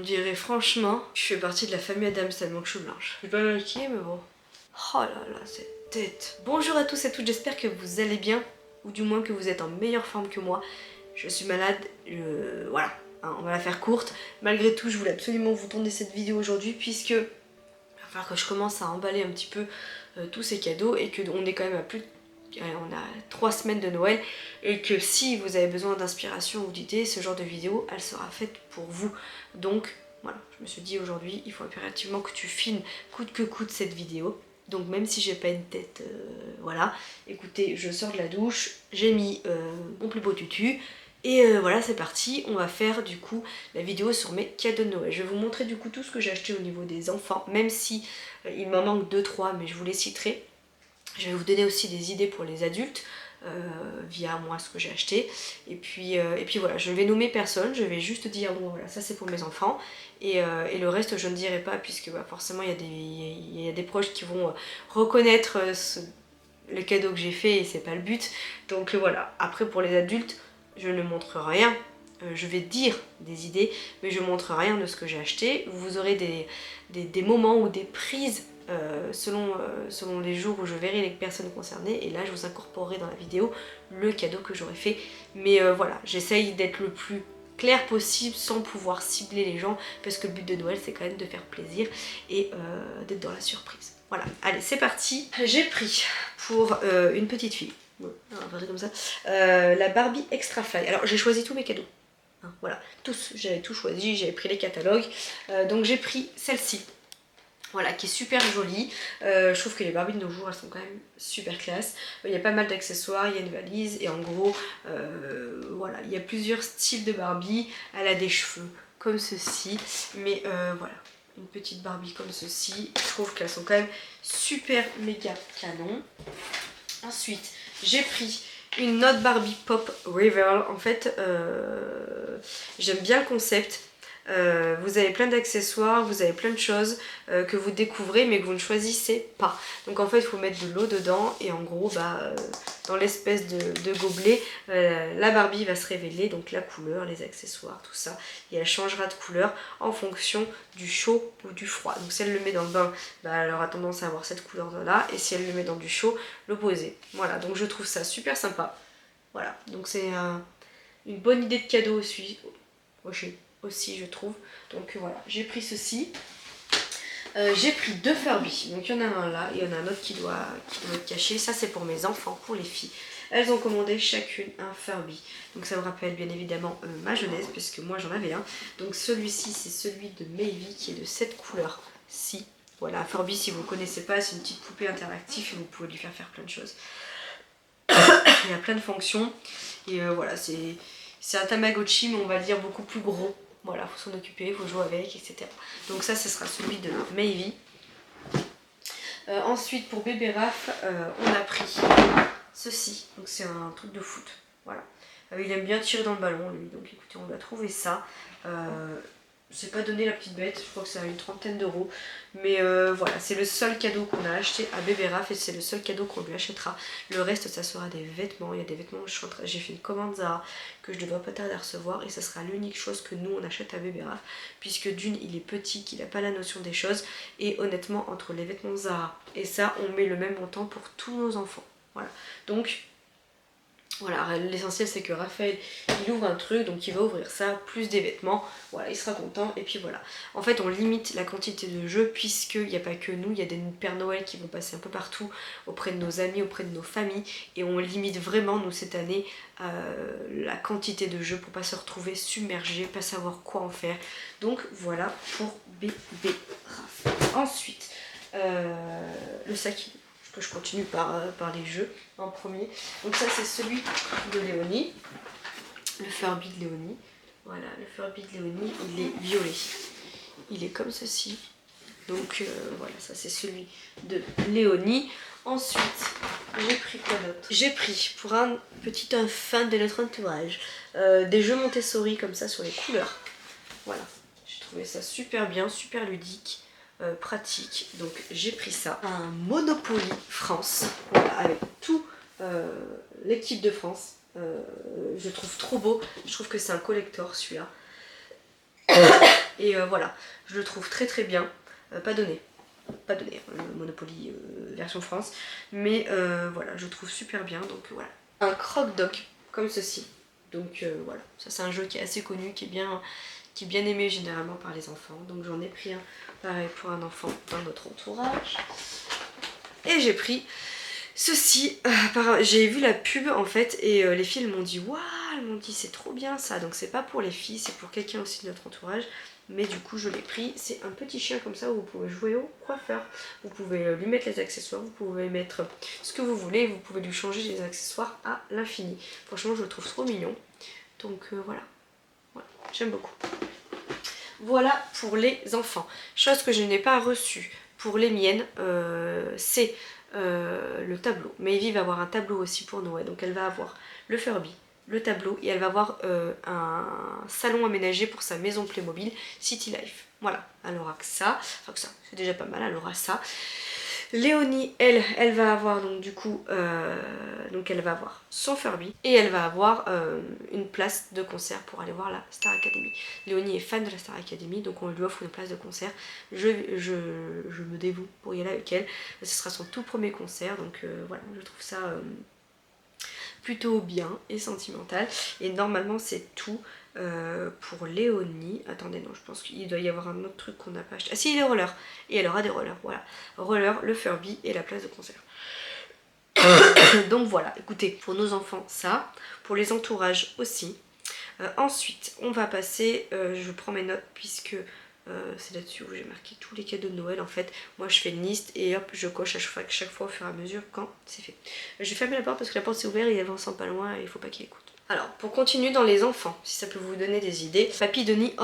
dirait franchement que je fais partie de la famille Adams tellement que je suis blanche. Je suis pas maquillée mais bon. Oh là là, cette tête. Bonjour à tous et toutes, j'espère que vous allez bien. Ou du moins que vous êtes en meilleure forme que moi. Je suis malade, voilà. Hein, on va la faire courte. Malgré tout, je voulais absolument vous tourner cette vidéo aujourd'hui puisque il va falloir que je commence à emballer un petit peu tous ces cadeaux et qu'on est quand même à plus de... on a 3 semaines de Noël et que si vous avez besoin d'inspiration ou d'idées, ce genre de vidéo, elle sera faite pour vous. Donc voilà, je me suis dit aujourd'hui, il faut impérativement que tu filmes coûte que coûte cette vidéo. Donc même si j'ai pas une tête, voilà, écoutez, je sors de la douche, j'ai mis mon plus beau tutu, et voilà, c'est parti, on va faire du coup la vidéo sur mes cadeaux de Noël. Je vais vous montrer du coup tout ce que j'ai acheté au niveau des enfants, même si il m'en manque 2-3, mais je vous les citerai. Je vais vous donner aussi des idées pour les adultes, via moi ce que j'ai acheté. Et puis voilà, je vais nommer personne, je vais juste dire bon voilà, ça c'est pour mes enfants. Et le reste je ne dirai pas puisque bah, forcément il y a des proches qui vont reconnaître le cadeau que j'ai fait et c'est pas le but. Donc voilà, après pour les adultes, je ne montre rien. Je vais dire des idées, mais je montre rien de ce que j'ai acheté. Vous aurez des moments ou des prises selon les jours où je verrai les personnes concernées, et là je vous incorporerai dans la vidéo le cadeau que j'aurais fait. Mais voilà, j'essaye d'être le plus clair possible sans pouvoir cibler les gens, parce que le but de Noël c'est quand même de faire plaisir et d'être dans la surprise. Voilà, allez c'est parti. J'ai pris pour une petite fille, comme ça, la Barbie Extra Fly. Alors j'ai choisi tous mes cadeaux. Hein, voilà, tous, j'avais tout choisi, j'avais pris les catalogues, donc j'ai pris celle-ci. Voilà, qui est super jolie. Je trouve que les Barbies de nos jours, elles sont quand même super classe. Il y a pas mal d'accessoires, il y a une valise et en gros, voilà, il y a plusieurs styles de Barbie. Elle a des cheveux comme ceci, mais voilà, une petite Barbie comme ceci. Je trouve qu'elles sont quand même super méga canon. Ensuite, j'ai pris une autre Barbie Pop Reveal. En fait, j'aime bien le concept. Vous avez plein d'accessoires, vous avez plein de choses que vous découvrez mais que vous ne choisissez pas. Donc en fait il faut mettre de l'eau dedans et en gros dans l'espèce de gobelet, la Barbie va se révéler, donc la couleur, les accessoires, tout ça, et elle changera de couleur en fonction du chaud ou du froid. Donc si elle le met dans le bain, elle aura tendance à avoir cette couleur là, et si elle le met dans du chaud, l'opposé. Voilà, donc je trouve ça super sympa. Voilà, donc c'est une bonne idée de cadeau aussi je trouve. Donc voilà, j'ai pris ceci. J'ai pris 2 Furby. Donc il y en a un là, et il y en a un autre qui doit être caché. Ça c'est pour mes enfants, pour les filles. Elles ont commandé chacune un Furby. Donc ça me rappelle bien évidemment ma jeunesse, puisque moi j'en avais un. Donc celui-ci c'est celui de Maybe qui est de cette couleur-ci. Voilà, Furby si vous ne connaissez pas, c'est une petite poupée interactive et vous pouvez lui faire plein de choses. Il y a plein de fonctions. Et voilà, c'est un Tamagotchi mais on va le dire beaucoup plus gros. Voilà, faut s'en occuper, il faut jouer avec, etc. Donc ça, ce sera celui de Maybe. Ensuite, pour bébé Raph, on a pris ceci. Donc c'est un truc de foot. Voilà. Il aime bien tirer dans le ballon, lui. Donc écoutez, on va trouver ça. Je n'ai pas donné la petite bête, je crois que c'est à une 30aine d'euros. Mais voilà, c'est le seul cadeau qu'on a acheté à bébé Raph et c'est le seul cadeau qu'on lui achètera. Le reste, ça sera des vêtements. Il y a des vêtements, j'ai fait une commande Zara que je devrais pas tarder à recevoir et ça sera l'unique chose que nous on achète à bébé Raph. Puisque d'une, il est petit, qu'il n'a pas la notion des choses. Et honnêtement, entre les vêtements Zara et ça, on met le même montant pour tous nos enfants. Voilà, donc... Voilà, l'essentiel c'est que Raphaël il ouvre un truc, donc il va ouvrir ça, plus des vêtements, voilà, il sera content, et puis voilà. En fait on limite la quantité de jeux, puisqu'il n'y a pas que nous, il y a des Pères Noël qui vont passer un peu partout, auprès de nos amis, auprès de nos familles, et on limite vraiment, nous cette année, la quantité de jeux pour pas se retrouver submergé, pas savoir quoi en faire. Donc voilà pour bébé Raph. Ensuite, le sac que je continue par les jeux en premier. Donc ça c'est celui de Léonie, le Furby de Léonie. Voilà, le Furby de Léonie, il est violet. Il est comme ceci. Donc voilà, ça c'est celui de Léonie. Ensuite, j'ai pris quoi d'autre? J'ai pris pour un petit fan de notre entourage des jeux Montessori comme ça sur les couleurs. Voilà, j'ai trouvé ça super bien, super ludique. Pratique, donc j'ai pris ça, un Monopoly France, voilà, avec tout l'équipe de France. Je trouve trop beau, je trouve que c'est un collector celui-là. Et voilà, je le trouve très très bien. Pas donné, le Monopoly version France, mais voilà, je le trouve super bien. Donc voilà, un croque-dog comme ceci. Donc voilà, ça c'est un jeu qui est assez connu, qui est bien aimé généralement par les enfants. Donc j'en ai pris un pareil pour un enfant dans notre entourage. Et j'ai pris ceci, j'ai vu la pub en fait et les filles m'ont dit waouh, elles m'ont dit c'est trop bien ça. Donc c'est pas pour les filles, c'est pour quelqu'un aussi de notre entourage. Mais du coup je l'ai pris, c'est un petit chien comme ça où vous pouvez jouer au coiffeur. Vous pouvez lui mettre les accessoires, vous pouvez mettre ce que vous voulez, vous pouvez lui changer les accessoires à l'infini. Franchement je le trouve trop mignon. Donc voilà, j'aime beaucoup. Voilà pour les enfants. Chose que je n'ai pas reçue pour les miennes, c'est le tableau. Maevie va avoir un tableau aussi pour Noël. Donc elle va avoir le Furby, le tableau et elle va avoir un salon aménagé pour sa maison Playmobil City Life. Voilà, elle aura que ça. Enfin que ça, c'est déjà pas mal, elle aura ça. Léonie, elle va avoir donc du coup, donc elle va avoir son Furby et elle va avoir une place de concert pour aller voir la Star Academy. Léonie est fan de la Star Academy, donc on lui offre une place de concert. Je me dévoue pour y aller avec elle. Ce sera son tout premier concert, donc voilà, je trouve ça plutôt bien et sentimental. Et normalement c'est tout. Pour Léonie, attendez non je pense qu'il doit y avoir un autre truc qu'on n'a pas acheté. Ah si, les rollers, et elle aura des rollers, voilà. Rollers, le Furby et la place de concert. Donc voilà, écoutez, pour nos enfants ça, pour les entourages aussi. Ensuite on va passer, je prends mes notes puisque c'est là-dessus où j'ai marqué tous les cadeaux de Noël en fait. Moi je fais une liste et hop je coche à chaque fois au fur et à mesure quand c'est fait. Je vais fermer la porte parce que la porte s'est ouverte et il avance pas loin et il faut pas qu'il écoute. Alors, pour continuer dans les enfants, si ça peut vous donner des idées, Papy Denis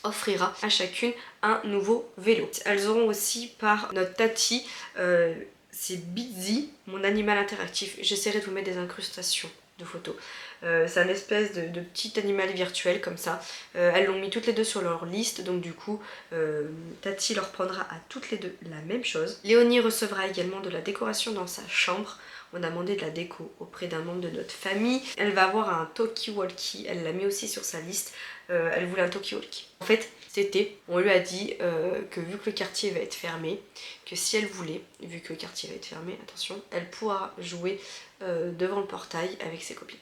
offrira à chacune un nouveau vélo. Elles auront aussi par notre tati, c'est Bizzy, mon animal interactif. J'essaierai de vous mettre des incrustations de photos. C'est un espèce de petit animal virtuel comme ça. Elles l'ont mis toutes les deux sur leur liste, donc du coup, Tati leur prendra à toutes les deux la même chose. Léonie recevra également de la décoration dans sa chambre. On a demandé de la déco auprès d'un membre de notre famille. Elle va avoir un talkie-walkie, elle l'a mis aussi sur sa liste. Elle voulait un talkie-walkie. En fait, c'était, on lui a dit que vu que le quartier va être fermé, que si elle voulait, vu que le quartier va être fermé, attention, elle pourra jouer devant le portail avec ses copines.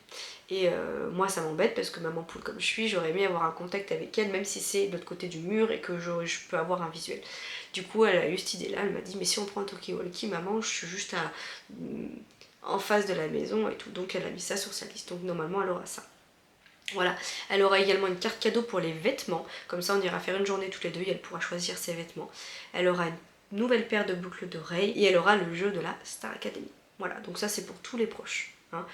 Et moi ça m'embête parce que maman poule comme je suis, j'aurais aimé avoir un contact avec elle même si c'est de l'autre côté du mur et que je peux avoir un visuel. Du coup elle a eu cette idée là, elle m'a dit mais si on prend un talkie-walkie maman, je suis juste en face de la maison et tout, donc elle a mis ça sur sa liste, donc normalement elle aura ça. Voilà, elle aura également une carte cadeau pour les vêtements, comme ça on ira faire une journée toutes les deux et elle pourra choisir ses vêtements. Elle aura une nouvelle paire de boucles d'oreilles et elle aura le jeu de la Star Academy. Voilà, donc ça c'est pour tous les proches. Hein,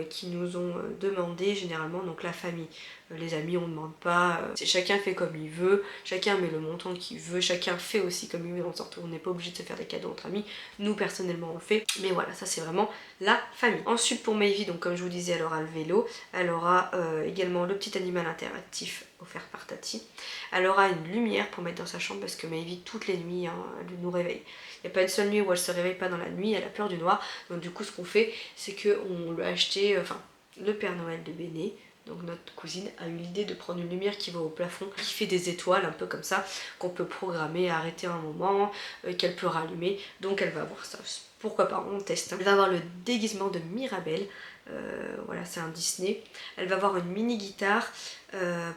qui nous ont demandé généralement, donc la famille, les amis on ne demande pas, chacun fait comme il veut, chacun met le montant qu'il veut, chacun fait aussi comme il veut, en sorte qu'on n'est pas obligé de se faire des cadeaux entre amis, nous personnellement on le fait, mais voilà ça c'est vraiment la famille. Ensuite pour Maevie, donc comme je vous disais elle aura le vélo, elle aura également le petit animal interactif offert par Tati, elle aura une lumière pour mettre dans sa chambre parce que Maevie toutes les nuits hein, elle nous réveille. Il n'y a pas une seule nuit où elle se réveille pas dans la nuit, elle a peur du noir. Donc du coup ce qu'on fait c'est qu'on lui a acheté, enfin le Père Noël de Béné, donc notre cousine a eu l'idée de prendre une lumière qui va au plafond, qui fait des étoiles un peu comme ça, qu'on peut programmer, arrêter un moment, qu'elle peut rallumer. Donc elle va avoir ça. Pourquoi pas, on teste. Elle va avoir le déguisement de Mirabelle. Voilà c'est un Disney. Elle va avoir une mini guitare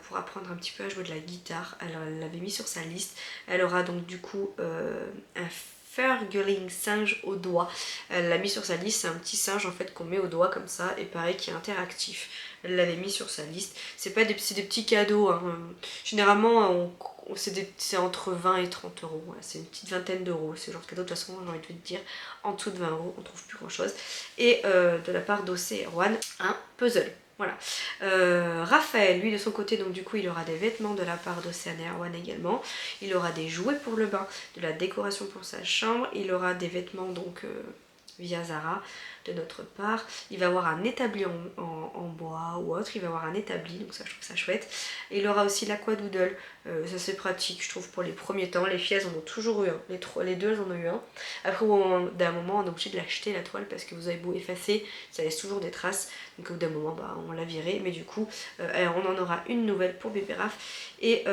pour apprendre un petit peu à jouer de la guitare. Elle l'avait mis sur sa liste. Elle aura donc du coup un Furgling singe au doigt. Elle l'a mis sur sa liste, c'est un petit singe en fait qu'on met au doigt comme ça et pareil qui est interactif. Elle l'avait mis sur sa liste. C'est pas des petits cadeaux. Hein. Généralement c'est entre 20 et 30 euros. Voilà, c'est une petite vingtaine d'euros. C'est genre de cadeau de toute façon j'ai envie de te dire en dessous de 20 euros on trouve plus grand chose. Et de la part d'Ossé et Erwan, un puzzle. Voilà. Raphaël, lui de son côté, donc du coup il aura des vêtements de la part d'Océane et Erwan également. Il aura des jouets pour le bain, de la décoration pour sa chambre. Il aura des vêtements donc via Zara de notre part. Il va avoir un établi en bois ou autre, il va avoir un établi, donc ça je trouve ça chouette. Et il aura aussi l'Aquadoodle, ça c'est pratique je trouve pour les premiers temps. Les filles elles en ont toujours eu un, les deux elles en ont eu un. Après au moment d'un moment on est obligé de l'acheter la toile parce que vous avez beau effacer, ça laisse toujours des traces. Donc au bout d'un moment bah, on l'a viré, mais du coup on en aura une nouvelle pour bébé Raph. Et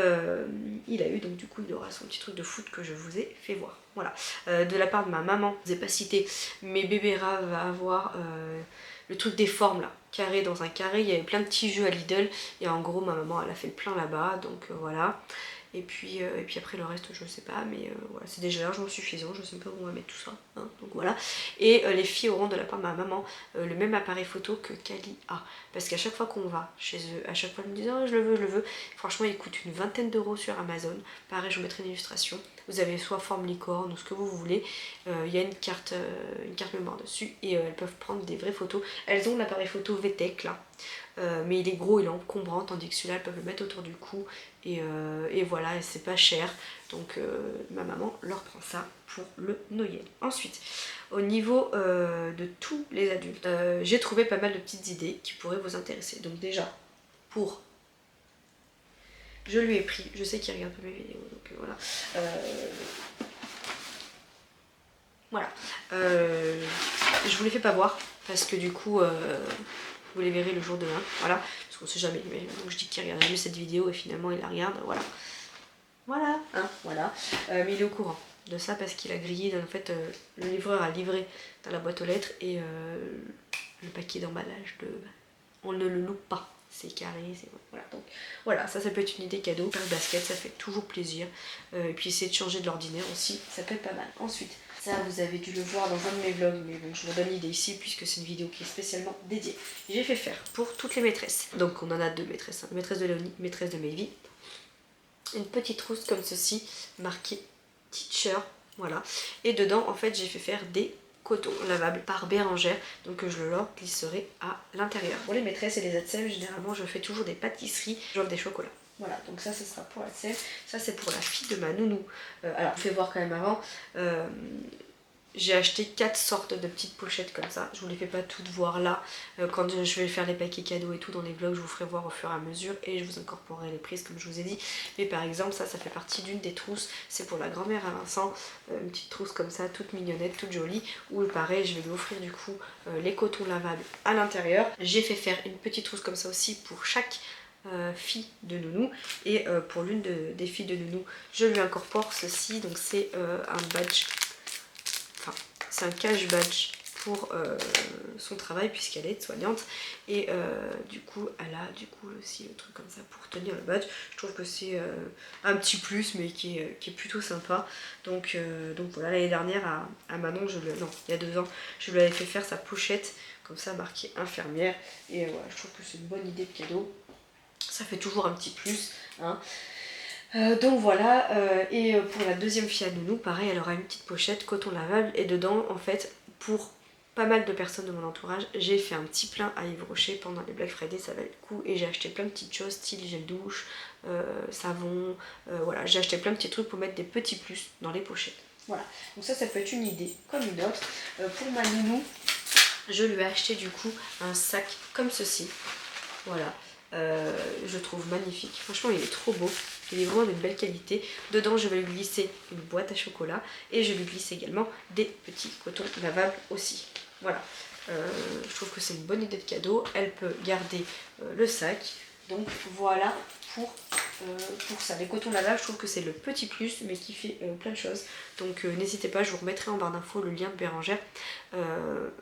il a eu, donc du coup il aura son petit truc de foot que je vous ai fait voir. Voilà, de la part de ma maman, je ne vous ai pas cité, mais bébé Raph va avoir le truc des formes là, carré dans un carré. Il y avait plein de petits jeux à Lidl et en gros ma maman elle a fait le plein là-bas, donc voilà. Et puis après le reste je sais pas, mais voilà, c'est déjà largement suffisant, je sais pas où on va mettre tout ça, hein, donc voilà. Et les filles auront de la part de ma maman le même appareil photo que Kali a, parce qu'à chaque fois qu'on va chez eux, à chaque fois ils me disent oh, je le veux, franchement il coûte une vingtaine d'euros sur Amazon, pareil je vous mettrai une illustration, vous avez soit forme licorne ou ce que vous voulez, il y a une carte mémoire dessus et elles peuvent prendre des vraies photos, elles ont l'appareil photo VTech là. Mais il est gros, il est encombrant, tandis que celui-là elles peuvent le mettre autour du cou et voilà, et c'est pas cher, donc ma maman leur prend ça pour le Noël. Ensuite, au niveau de tous les adultes, j'ai trouvé pas mal de petites idées qui pourraient vous intéresser. Donc déjà, je lui ai pris, je sais qu'il regarde pas mes vidéos, donc voilà. Voilà, je vous les fais pas voir parce que du coup vous les verrez le jour demain, voilà, parce qu'on sait jamais, mais donc je dis qu'il regarde jamais cette vidéo et finalement il la regarde, voilà. Voilà, hein, voilà. Mais il est au courant de ça parce qu'il a grillé, en fait, le livreur a livré dans la boîte aux lettres et le paquet d'emballage, on ne le loupe pas. C'est carré, c'est voilà. Donc voilà, ça peut être une idée cadeau. Faire le basket, ça fait toujours plaisir. Et puis essayer de changer de l'ordinaire aussi, ça peut être pas mal. Ensuite, ça vous avez dû le voir dans un de mes vlogs, mais bon, je vous donne l'idée ici puisque c'est une vidéo qui est spécialement dédiée. J'ai fait faire pour toutes les maîtresses. Donc on en a deux maîtresses, hein. Maîtresse de Léonie, maîtresse de Maevie. Une petite trousse comme ceci, marquée Teacher, voilà. Et dedans, en fait, j'ai fait faire des cotons lavables par Bérangère, donc je leur glisserai à l'intérieur. Pour les maîtresses et les ATSEM, généralement, je fais toujours des pâtisseries, j'offre des chocolats. Voilà, donc ça, ce sera pour ATSEM. Ça, c'est pour la fille de ma nounou. Alors, je vais voir quand même avant. J'ai acheté 4 sortes de petites pochettes comme ça. Je vous les fais pas toutes voir là. Quand je vais faire les paquets cadeaux et tout dans les vlogs, je vous ferai voir au fur et à mesure et je vous incorporerai les prises comme je vous ai dit. Mais par exemple, ça fait partie d'une des trousses. C'est pour la grand-mère à Vincent. Une petite trousse comme ça, toute mignonnette, toute jolie. Où pareil, je vais lui offrir du coup les cotons lavables à l'intérieur. J'ai fait faire une petite trousse comme ça aussi pour chaque fille de nounou. Et pour l'une des filles de nounou, je lui incorpore ceci. Donc c'est un badge. Enfin, c'est un cash badge pour son travail puisqu'elle est soignante et du coup elle a du coup aussi le truc comme ça pour tenir le badge. Je trouve que c'est un petit plus mais qui est plutôt sympa. Donc voilà, l'année dernière à Manon, non, il y a 2 ans, je lui avais fait faire sa pochette comme ça marquée infirmière et voilà, je trouve que c'est une bonne idée de cadeau. Ça fait toujours un petit plus, hein. Donc voilà, et pour la deuxième fille à nounou, pareil, elle aura une petite pochette coton lavable et dedans, en fait, pour pas mal de personnes de mon entourage, j'ai fait un petit plein à Yves Rocher pendant les Black Friday, ça valait le coup, et j'ai acheté plein de petites choses, style gel douche, savon, voilà, j'ai acheté plein de petits trucs pour mettre des petits plus dans les pochettes. Voilà, donc ça peut être une idée comme une autre. Pour ma nounou, je lui ai acheté du coup un sac comme ceci, voilà. Je trouve magnifique, franchement il est trop beau, il est vraiment de belle qualité. Dedans je vais lui glisser une boîte à chocolat et je lui glisse également des petits cotons lavables aussi. Voilà, je trouve que c'est une bonne idée de cadeau, elle peut garder le sac. Donc voilà pour ça. Les cotons lavables, je trouve que c'est le petit plus mais qui fait plein de choses. Donc n'hésitez pas, je vous remettrai en barre d'infos le lien de Bérangère.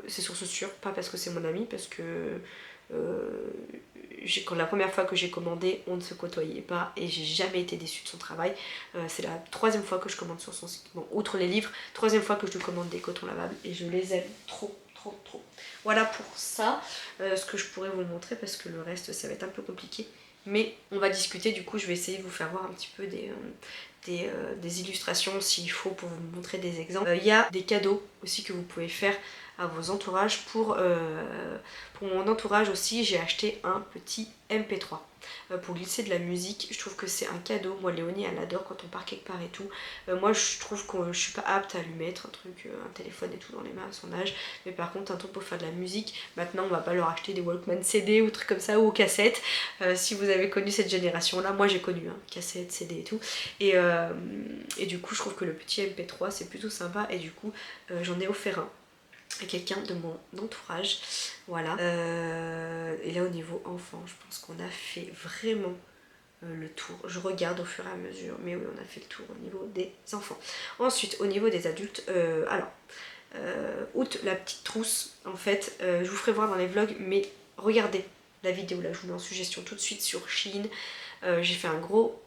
C'est source sûre, pas parce que c'est mon ami, parce que quand la première fois que j'ai commandé, on ne se côtoyait pas et j'ai jamais été déçue de son travail. C'est la 3e fois que je commande sur son site, bon, outre les livres, 3e fois que je lui commande des cotons lavables et je les aime trop. Voilà pour ça, ce que je pourrais vous montrer parce que le reste ça va être un peu compliqué. Mais on va discuter, du coup je vais essayer de vous faire voir un petit peu des illustrations s'il faut pour vous montrer des exemples. Il y a des cadeaux aussi que vous pouvez faire à vos entourages. Pour mon entourage aussi, j'ai acheté un petit MP3 pour glisser de la musique. Je trouve que c'est un cadeau. Moi Léonie elle adore quand on part quelque part et tout. Moi je trouve que je suis pas apte à lui mettre un truc, un téléphone et tout dans les mains à son âge. Mais par contre un truc pour faire de la musique, maintenant on va pas leur acheter des Walkman CD ou trucs comme ça ou aux cassettes. Si vous avez connu cette génération là, moi j'ai connu cassettes, CD et tout. Et du coup je trouve que le petit MP3 c'est plutôt sympa et du coup j'en ai offert un à quelqu'un de mon entourage, voilà. Et là au niveau enfant, je pense qu'on a fait vraiment le tour. Je regarde au fur et à mesure, mais oui on a fait le tour au niveau des enfants. Ensuite au niveau des adultes, outre la petite trousse, en fait, je vous ferai voir dans les vlogs, mais regardez la vidéo là, je vous mets en suggestion tout de suite sur Shein. J'ai fait un gros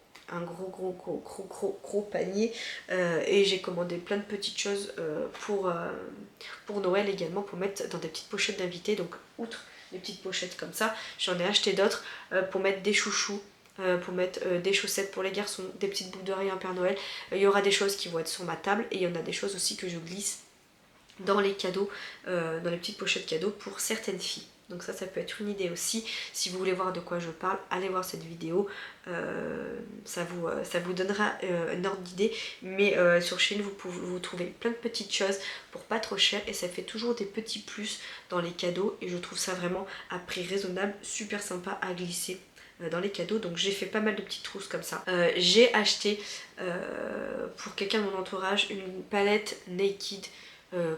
panier et j'ai commandé plein de petites choses pour Noël également, pour mettre dans des petites pochettes d'invités. Donc outre les petites pochettes comme ça, j'en ai acheté d'autres pour mettre des chouchous, pour mettre des chaussettes pour les garçons, des petites boucles d'oreilles en Père Noël. Il y aura des choses qui vont être sur ma table et il y en a des choses aussi que je glisse dans les cadeaux, dans les petites pochettes cadeaux pour certaines filles. Donc ça peut être une idée aussi. Si vous voulez voir de quoi je parle, allez voir cette vidéo. Ça vous donnera un ordre d'idée. Mais sur Shein, vous trouvez plein de petites choses pour pas trop cher. Et ça fait toujours des petits plus dans les cadeaux. Et je trouve ça vraiment à prix raisonnable, super sympa à glisser dans les cadeaux. Donc j'ai fait pas mal de petites trousses comme ça. J'ai acheté pour quelqu'un de mon entourage une palette Naked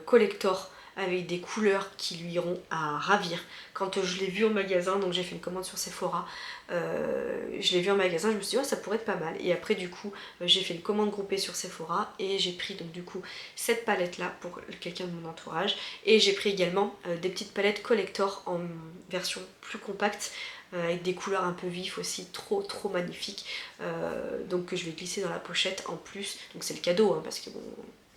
collector avec des couleurs qui lui iront à ravir. Quand je l'ai vu au magasin, donc j'ai fait une commande sur Sephora, je l'ai vu en magasin, je me suis dit oh, ça pourrait être pas mal. Et après du coup j'ai fait une commande groupée sur Sephora et j'ai pris donc du coup cette palette là pour quelqu'un de mon entourage. Et j'ai pris également des petites palettes collector en version plus compacte, avec des couleurs un peu vives aussi, trop magnifiques, donc que je vais glisser dans la pochette en plus. Donc c'est le cadeau parce que bon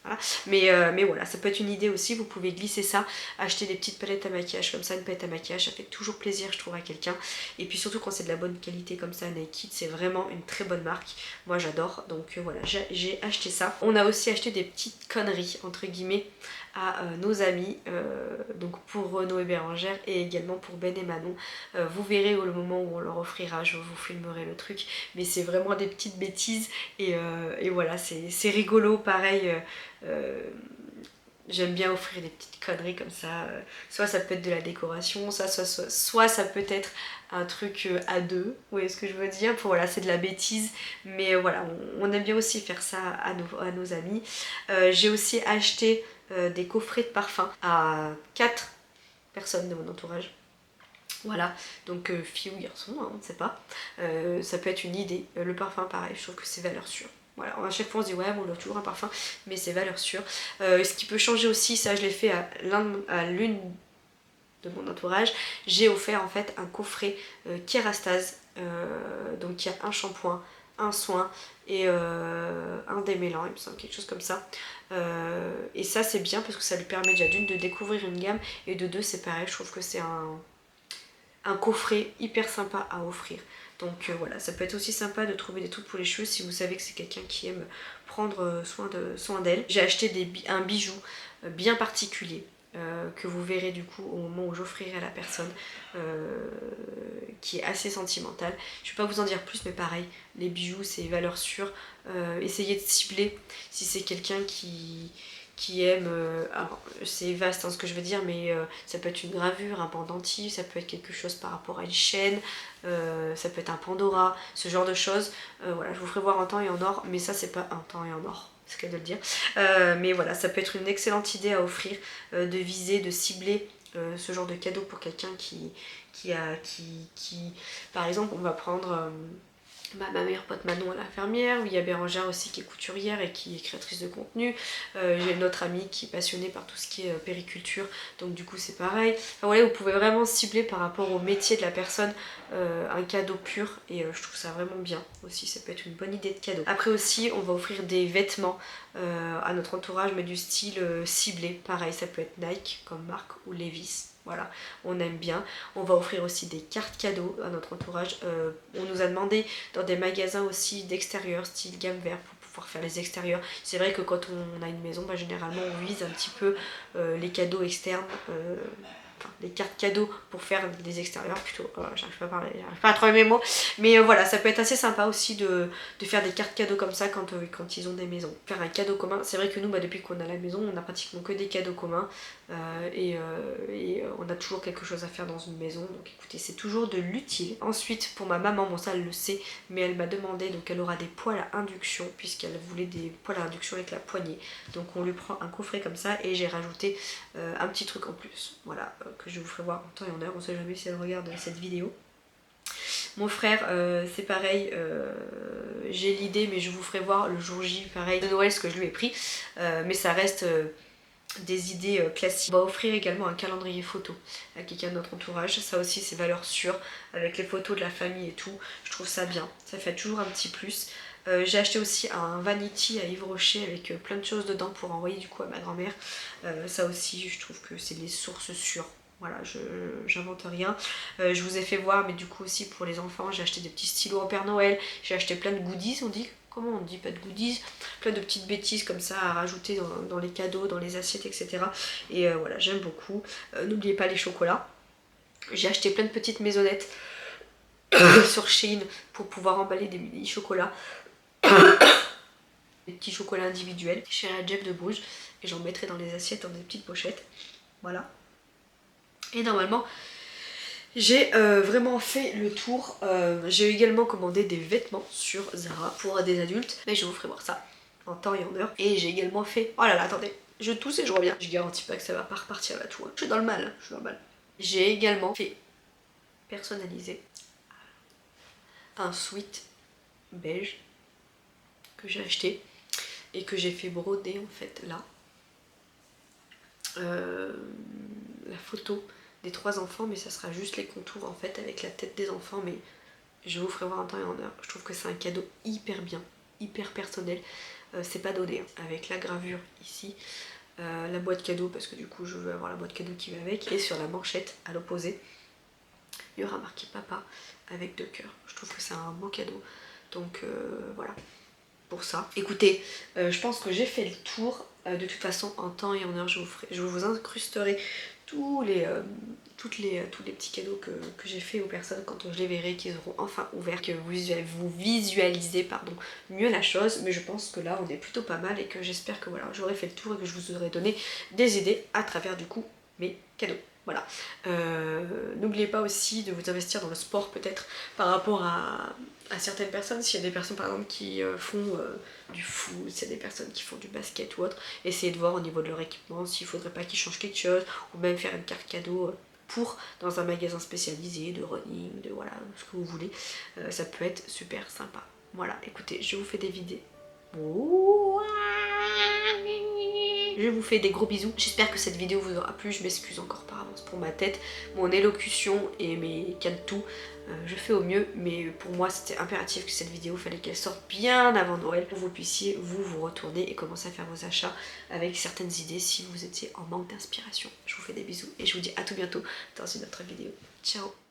voilà. Mais voilà, ça peut être une idée aussi, vous pouvez glisser ça, acheter des petites palettes à maquillage comme ça, une palette à maquillage, ça fait toujours plaisir je trouve à quelqu'un. Et puis surtout quand c'est de la bonne qualité comme ça, Naked, c'est vraiment une très bonne marque, moi j'adore. Donc voilà, j'ai acheté ça. On a aussi acheté des petites conneries entre guillemets à nos amis, donc pour Renaud et Bérangère et également pour Ben et Manon. Vous verrez au moment où on leur offrira, je vous filmerai le truc, mais c'est vraiment des petites bêtises et voilà, c'est rigolo pareil. J'aime bien offrir des petites conneries comme ça, soit ça peut être de la décoration, soit ça peut être un truc à deux, vous voyez ce que je veux dire, voilà, c'est de la bêtise, mais voilà, on aime bien aussi faire ça à nos amis. J'ai aussi acheté des coffrets de parfums à 4 personnes de mon entourage. Voilà, donc fille ou garçon, on ne sait pas. Ça peut être une idée. Le parfum, pareil, je trouve que c'est valeur sûre. Voilà, à chaque fois on se dit ouais, on offre toujours un parfum, mais c'est valeur sûre. Ce qui peut changer aussi, ça je l'ai fait à l'une de mon entourage, j'ai offert en fait un coffret Kérastase, donc il y a un shampoing, un soin et un démêlant, il me semble, quelque chose comme ça. Et ça c'est bien parce que ça lui permet déjà d'une de découvrir une gamme et de deux c'est pareil, je trouve que c'est un coffret hyper sympa à offrir. Donc voilà, ça peut être aussi sympa de trouver des trucs pour les cheveux si vous savez que c'est quelqu'un qui aime prendre soin d'elle. J'ai acheté un bijou bien particulier que vous verrez du coup au moment où j'offrirai à la personne, qui est assez sentimental. Je ne vais pas vous en dire plus, mais pareil, les bijoux c'est valeur sûre. Essayez de cibler si c'est quelqu'un qui aime, alors c'est vaste ce que je veux dire, mais ça peut être une gravure, un pendentif, ça peut être quelque chose par rapport à une chaîne, ça peut être un Pandora, ce genre de choses. Voilà, je vous ferai voir en temps et en or, mais ça c'est pas un temps et en or, c'est ce qu'elle doit le dire. Mais voilà, ça peut être une excellente idée à offrir, de viser, de cibler ce genre de cadeau pour quelqu'un qui par exemple on va prendre ma meilleure pote Manon, elle est infirmière, il y a Bérangère aussi qui est couturière et qui est créatrice de contenu, j'ai une autre amie qui est passionnée par tout ce qui est périculture, donc du coup c'est pareil. Enfin, voilà, vous pouvez vraiment cibler par rapport au métier de la personne un cadeau pur et je trouve ça vraiment bien aussi, ça peut être une bonne idée de cadeau. Après aussi on va offrir des vêtements à notre entourage mais du style ciblé, pareil ça peut être Nike comme marque ou Levi's. Voilà, on aime bien. On va offrir aussi des cartes cadeaux à notre entourage. On nous a demandé dans des magasins aussi d'extérieur, style gamme vert, pour pouvoir faire les extérieurs. C'est vrai que quand on a une maison, bah, généralement on vise un petit peu les cadeaux externes, enfin les cartes cadeaux pour faire des extérieurs plutôt. J'arrive pas à parler, j'arrive pas à trouver mes mots. Mais voilà, ça peut être assez sympa aussi de faire des cartes cadeaux comme ça quand ils ont des maisons. Faire un cadeau commun, c'est vrai que nous bah, depuis qu'on a la maison, on a pratiquement que des cadeaux communs et on a toujours quelque chose à faire dans une maison. Donc écoutez, c'est toujours de l'utile. Ensuite pour ma maman, bon ça elle le sait, mais elle m'a demandé, donc elle aura des poêles à induction puisqu'elle voulait des poêles à induction avec la poignée. Donc on lui prend un coffret comme ça et j'ai rajouté un petit truc en plus. Voilà, que je vous ferai voir en temps et en heure, on sait jamais si elle regarde cette vidéo. Mon frère, c'est pareil, j'ai l'idée mais je vous ferai voir le jour J, pareil, de Noël ce que je lui ai pris, mais ça reste des idées classiques. On va offrir également un calendrier photo à quelqu'un de notre entourage, ça aussi c'est valeur sûre, avec les photos de la famille et tout, je trouve ça bien, ça fait toujours un petit plus. J'ai acheté aussi un vanity à Yves Rocher avec plein de choses dedans pour envoyer du coup à ma grand-mère, ça aussi je trouve que c'est des sources sûres. Voilà, j'invente rien. Je vous ai fait voir, mais du coup aussi pour les enfants, j'ai acheté des petits stylos en Père Noël, j'ai acheté plein de goodies, on dit, comment on dit, pas de goodies, plein de petites bêtises comme ça à rajouter dans les cadeaux, dans les assiettes, etc. Et voilà, j'aime beaucoup. N'oubliez pas les chocolats. J'ai acheté plein de petites maisonnettes sur Shein pour pouvoir emballer des mini chocolats. Des petits chocolats individuels chez la Jeff de Bruges. Et j'en mettrai dans les assiettes dans des petites pochettes. Voilà. Et normalement, j'ai vraiment fait le tour. J'ai également commandé des vêtements sur Zara pour des adultes. Mais je vous ferai voir ça en temps et en heure. Et j'ai également fait... Oh là là, attendez, je tousse et je reviens. Je garantis pas que ça va pas repartir là tout. Hein. Je suis dans le mal, je suis dans le mal. J'ai également fait personnaliser un sweat beige que j'ai acheté et que j'ai fait broder en fait là. La photo des 3 enfants, mais ça sera juste les contours en fait avec la tête des enfants, mais je vous ferai voir en temps et en heure. Je trouve que c'est un cadeau hyper bien, hyper personnel, c'est pas donné, hein. Avec la gravure ici, la boîte cadeau parce que du coup je veux avoir la boîte cadeau qui va avec, et sur la manchette à l'opposé il y aura marqué papa avec 2 cœurs. Je trouve que c'est un beau cadeau, donc voilà pour ça. Écoutez, je pense que j'ai fait le tour. De toute façon en temps et en heure je vous incrusterai tous les petits cadeaux que j'ai fait aux personnes quand je les verrai, qu'ils auront enfin ouvert, que vous visualisez pardon, mieux la chose. Mais je pense que là on est plutôt pas mal et que j'espère que voilà, j'aurai fait le tour et que je vous aurai donné des idées à travers du coup mes cadeaux. Voilà. N'oubliez pas aussi de vous investir dans le sport peut-être par rapport à certaines personnes. S'il y a des personnes par exemple qui font du foot, s'il y a des personnes qui font du basket ou autre, essayez de voir au niveau de leur équipement s'il ne faudrait pas qu'ils changent quelque chose, ou même faire une carte cadeau pour dans un magasin spécialisé de running, de voilà, ce que vous voulez. Ça peut être super sympa. Voilà, écoutez, je vous fais des vidéos. Je vous fais des gros bisous. J'espère que cette vidéo vous aura plu. Je m'excuse encore par avance pour ma tête, mon élocution et mes canne-tout. Je fais au mieux, mais pour moi c'était impératif que cette vidéo, fallait qu'elle sorte bien avant Noël pour que vous puissiez vous retourner et commencer à faire vos achats avec certaines idées si vous étiez en manque d'inspiration. Je vous fais des bisous et je vous dis à tout bientôt dans une autre vidéo. Ciao!